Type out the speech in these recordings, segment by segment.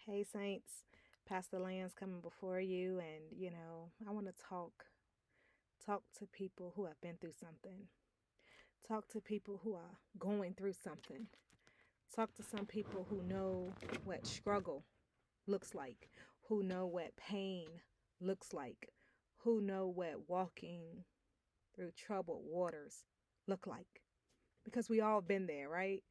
Hey Saints, Pastor Land's coming before you, and I want to talk to people who have been through something. Talk to people who are going through something. Talk to some people who know what struggle looks like, who know what pain looks like, who know what walking through troubled waters look like. Because we all been there, right?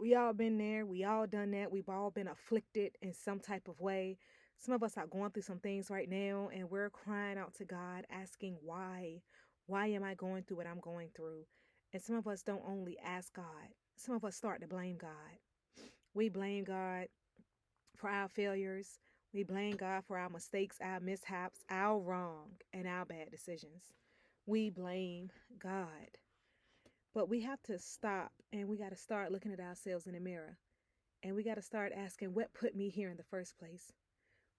We all been there. We all done that. We've all been afflicted in some type of way. Some of us are going through some things right now and we're crying out to God, asking why. Why am I going through what I'm going through? And some of us don't only ask God, some of us start to blame God. We blame God for our failures. We blame God for our mistakes, our mishaps, our wrong, and our bad decisions. We blame God. But we have to stop and we got to start looking at ourselves in the mirror. And we got to start asking, what put me here in the first place?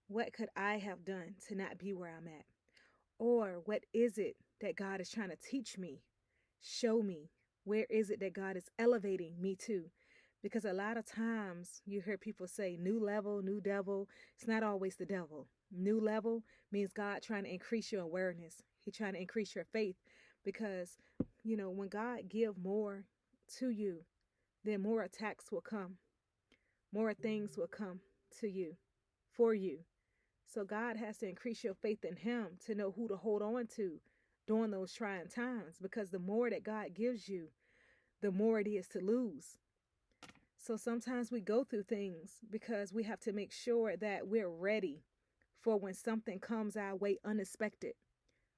What could I have done to not be where I'm at? Or what is it that God is trying to teach me? Show me. Where is it that God is elevating me to? Because a lot of times you hear people say, new level, new devil. It's not always the devil. New level means God trying to increase your awareness. He's trying to increase your faith. Because, when God give more to you, then more attacks will come. More things will come to you, for you. So God has to increase your faith in Him to know who to hold on to during those trying times, because the more that God gives you, the more it is to lose. So sometimes we go through things because we have to make sure that we're ready for when something comes our way unexpected,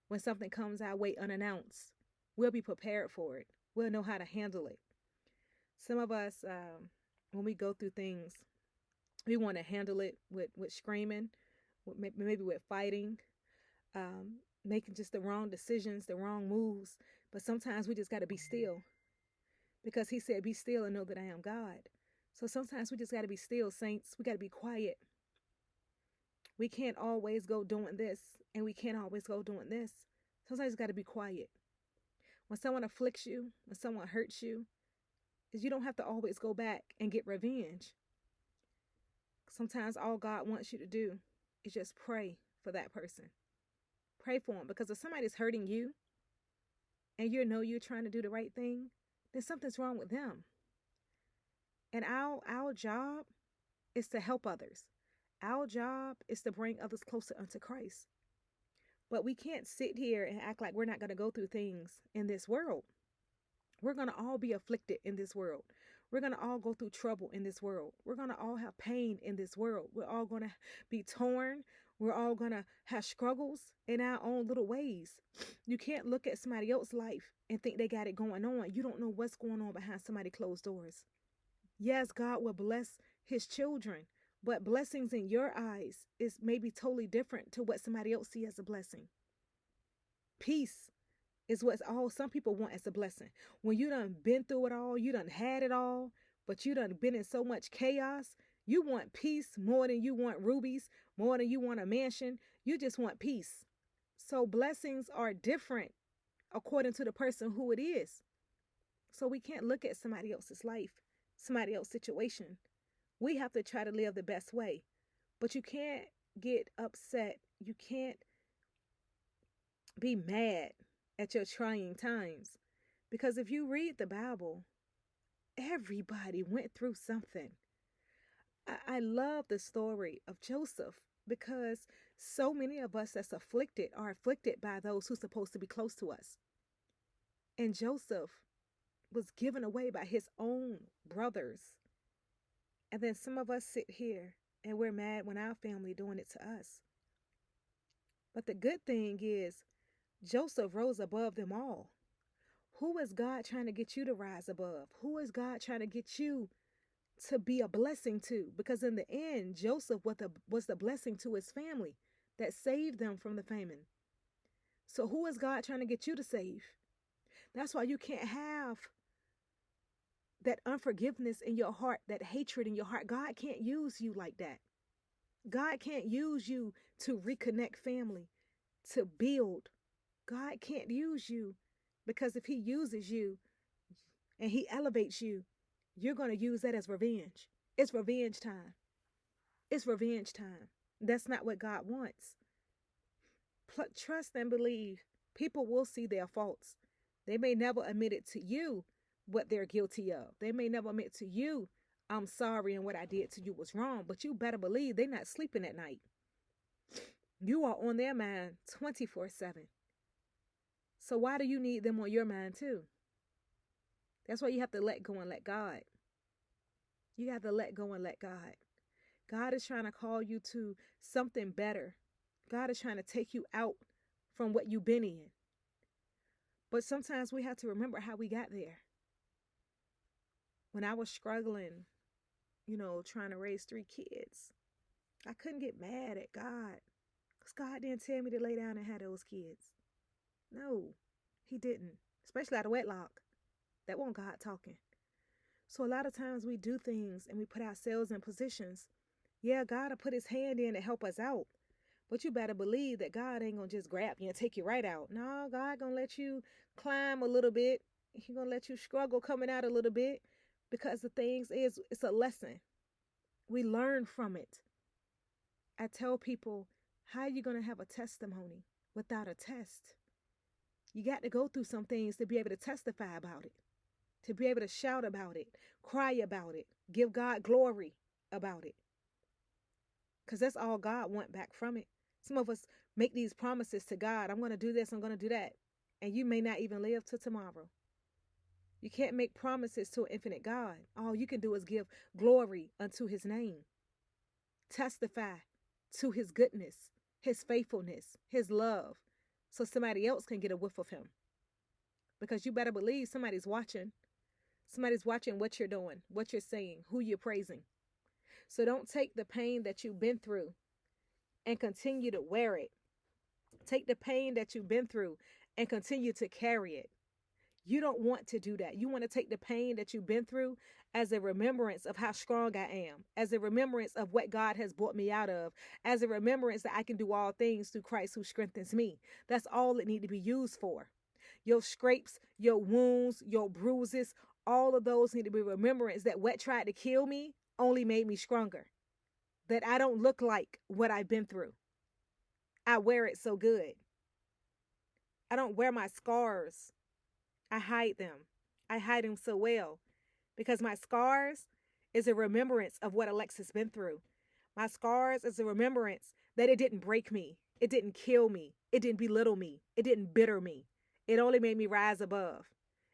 when something comes our way unannounced. We'll be prepared for it. We'll know how to handle it. Some of us, when we go through things, we want to handle it with screaming, maybe with fighting, making just the wrong decisions, the wrong moves. But sometimes we just got to be still, because He said, be still and know that I am God. So sometimes we just got to be still, saints. We got to be quiet. We can't always go doing this and we can't always go doing this. Sometimes you got to be quiet. When someone afflicts you, when someone hurts you, is you don't have to always go back and get revenge. Sometimes all God wants you to do is just pray for that person. Pray for them, because if somebody's hurting you and you know you're trying to do the right thing, then something's wrong with them. And our job is to help others. Our job is to bring others closer unto Christ. But we can't sit here and act like we're not going to go through things in this world. We're going to all be afflicted in this world. We're going to all go through trouble in this world. We're going to all have pain in this world. We're all going to be torn. We're all going to have struggles in our own little ways. You can't look at somebody else's life and think they got it going on. You don't know what's going on behind somebody closed doors. Yes, God will bless His children, but blessings in your eyes is maybe totally different to what somebody else sees as a blessing. Peace is what all some people want as a blessing. When you done been through it all, you done had it all, but you done been in so much chaos, you want peace more than you want rubies, more than you want a mansion. You just want peace. So blessings are different according to the person who it is. So we can't look at somebody else's life, somebody else's situation. We have to try to live the best way. But you can't get upset. You can't be mad at your trying times. Because if you read the Bible, everybody went through something. I love the story of Joseph, because so many of us that's afflicted are afflicted by those who's supposed to be close to us. And Joseph was given away by his own brothers. And then some of us sit here and we're mad when our family doing it to us. But the good thing is Joseph rose above them all. Who is God trying to get you to rise above? Who is God trying to get you to be a blessing to? Because in the end, Joseph was the blessing to his family that saved them from the famine. So who is God trying to get you to save? That's why you can't have that unforgiveness in your heart, that hatred in your heart. God can't use you like that. God can't use you to reconnect family, to build. God can't use you, because if He uses you and He elevates you, you're going to use that as revenge. It's revenge time. It's revenge time. That's not what God wants. Trust and believe. People will see their faults. They may never admit it to you what they're guilty of. They may never admit to you, I'm sorry and what I did to you was wrong. But you better believe they're not sleeping at night. You are on their mind 24/7. So why do you need them on your mind too? That's why you have to let go and let God. You have to let go and let God. God is trying to call you to something better. God is trying to take you out from what you've been in. But sometimes we have to remember how we got there. When I was struggling, trying to raise 3 kids, I couldn't get mad at God because God didn't tell me to lay down and have those kids. No, he didn't, especially out of wedlock. That wasn't God talking. So a lot of times we do things and we put ourselves in positions. Yeah, God will put his hand in to help us out. But you better believe that God ain't going to just grab you and take you right out. No, God going to let you climb a little bit. He going to let you struggle coming out a little bit. Because the things is, it's a lesson. We learn from it. I tell people, how are you going to have a testimony without a test? You got to go through some things to be able to testify about it. To be able to shout about it, cry about it, give God glory about it. Because that's all God wants back from it. Some of us make these promises to God. I'm going to do this, I'm going to do that. And you may not even live till tomorrow. You can't make promises to an infinite God. All you can do is give glory unto his name. Testify to his goodness, his faithfulness, his love. So somebody else can get a whiff of him. Because you better believe somebody's watching. Somebody's watching what you're doing, what you're saying, who you're praising. So don't take the pain that you've been through and continue to wear it. Take the pain that you've been through and continue to carry it. You don't want to do that. You want to take the pain that you've been through as a remembrance of how strong I am, as a remembrance of what God has brought me out of, as a remembrance that I can do all things through Christ who strengthens me. That's all it needs to be used for. Your scrapes, your wounds, your bruises, all of those need to be remembrance that what tried to kill me only made me stronger. That I don't look like what I've been through. I wear it so good. I don't wear my scars. I hide them. I hide them so well because my scars is a remembrance of what Alexis been through. My scars is a remembrance that it didn't break me. It didn't kill me. It didn't belittle me. It didn't bitter me. It only made me rise above.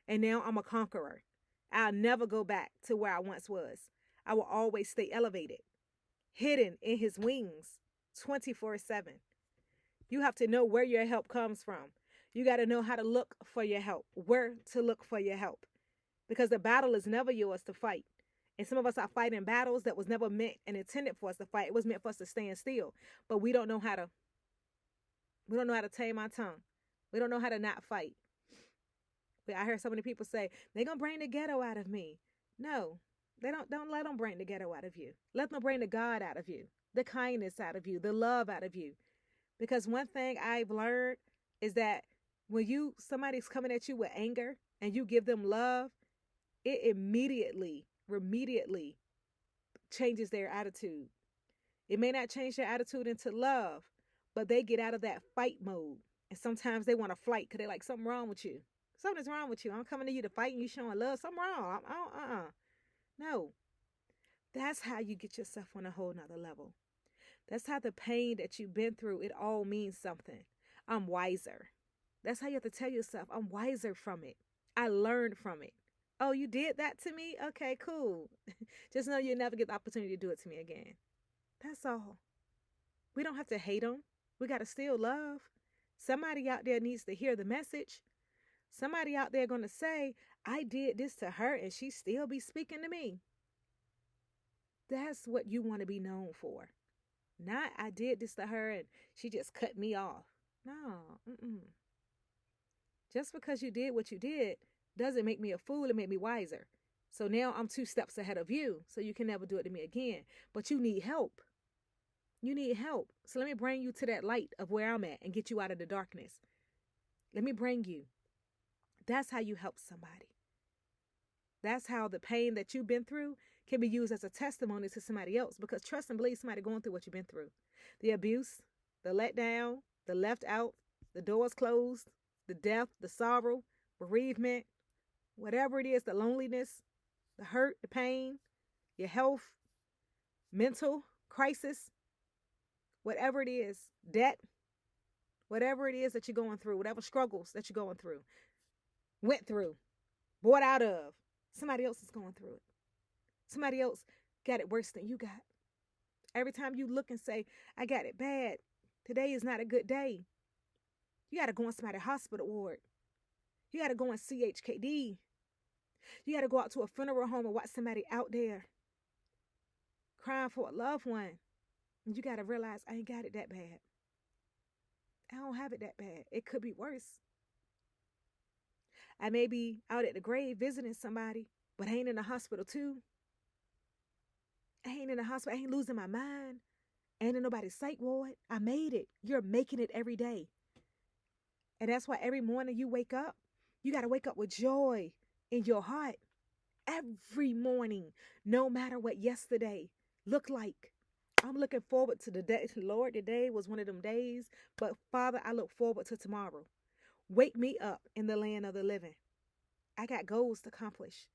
And now I'm a conqueror. I'll never go back to where I once was. I will always stay elevated, hidden in his wings 24/7. You have to know where your help comes from. You got to know how to look for your help, where to look for your help, because the battle is never yours to fight. And some of us are fighting battles that was never meant and intended for us to fight. It was meant for us to stand still, but we don't know how to. We don't know how to tame our tongue. We don't know how to not fight. I heard so many people say they're gonna bring the ghetto out of me. No, they don't. Don't let them bring the ghetto out of you. Let them bring the God out of you, the kindness out of you, the love out of you. Because one thing I've learned is that when somebody's coming at you with anger and you give them love, it immediately changes their attitude. It may not change their attitude into love, but they get out of that fight mode. And sometimes they want to fight because they're like, something wrong with you. Something's wrong with you. I'm coming to you to fight and you showing love. Something wrong. No. That's how you get yourself on a whole nother level. That's how the pain that you've been through, it all means something. I'm wiser. That's how you have to tell yourself, I'm wiser from it. I learned from it. Oh, you did that to me? Okay, cool. Just know you'll never get the opportunity to do it to me again. That's all. We don't have to hate them. We got to still love. Somebody out there needs to hear the message. Somebody out there going to say, I did this to her and she still be speaking to me. That's what you want to be known for. Not I did this to her and she just cut me off. No. Just because you did what you did doesn't make me a fool. It made me wiser. So now I'm 2 steps ahead of you. So you can never do it to me again. But you need help. You need help. So let me bring you to that light of where I'm at and get you out of the darkness. Let me bring you. That's how you help somebody. That's how the pain that you've been through can be used as a testimony to somebody else, because trust and believe somebody going through what you've been through. The abuse, the letdown, the left out, the doors closed, the death, the sorrow, bereavement, whatever it is, the loneliness, the hurt, the pain, your health, mental crisis, whatever it is, debt, whatever it is that you're going through, whatever struggles that you're going through, went through, bought out of, somebody else is going through it. Somebody else got it worse than you got. Every time you look and say, I got it bad, today is not a good day, you got to go in somebody's hospital ward. You got to go in CHKD. You got to go out to a funeral home and watch somebody out there crying for a loved one. And you got to realize, I ain't got it that bad. I don't have it that bad. It could be worse. I may be out at the grave visiting somebody, but I ain't in the hospital too. I ain't in the hospital. I ain't losing my mind. I ain't in nobody's psych ward. I made it. You're making it every day. And that's why every morning you wake up, you got to wake up with joy in your heart. Every morning, no matter what yesterday looked like. I'm looking forward to the day. Lord, today was one of them days. But Father, I look forward to tomorrow. Wake me up in the land of the living. I got goals to accomplish.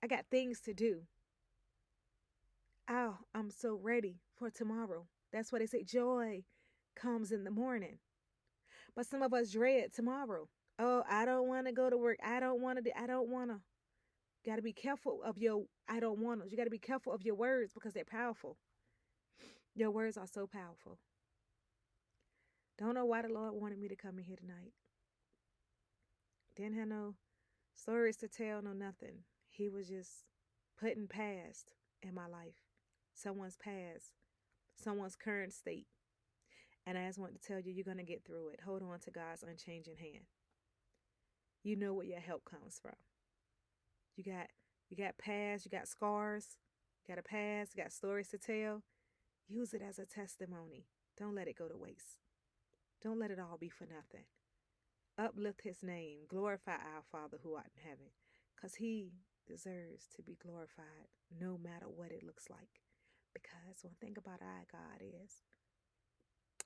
I got things to do. Oh, I'm so ready for tomorrow. That's why they say joy comes in the morning. But some of us dread tomorrow. Oh, I don't want to go to work. I don't want to. I don't want to. Got to be careful of your I don't want to. You got to be careful of your words because they're powerful. Your words are so powerful. Don't know why the Lord wanted me to come in here tonight. Didn't have no stories to tell, no nothing. He was just putting past in my life. Someone's past, someone's current state. And I just want to tell you, you're going to get through it. Hold on to God's unchanging hand. You know where your help comes from. You got past, you got scars, you got a past, you got stories to tell. Use it as a testimony. Don't let it go to waste. Don't let it all be for nothing. Uplift his name. Glorify our Father who art in heaven, because he deserves to be glorified no matter what it looks like. Because one thing about our God is,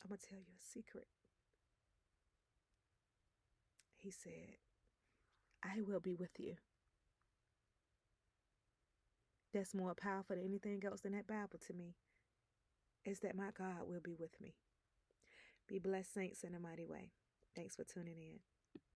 I'm going to tell you a secret. He said, I will be with you. That's more powerful than anything else in that Bible to me, is that my God will be with me. Be blessed, saints, in a mighty way. Thanks for tuning in.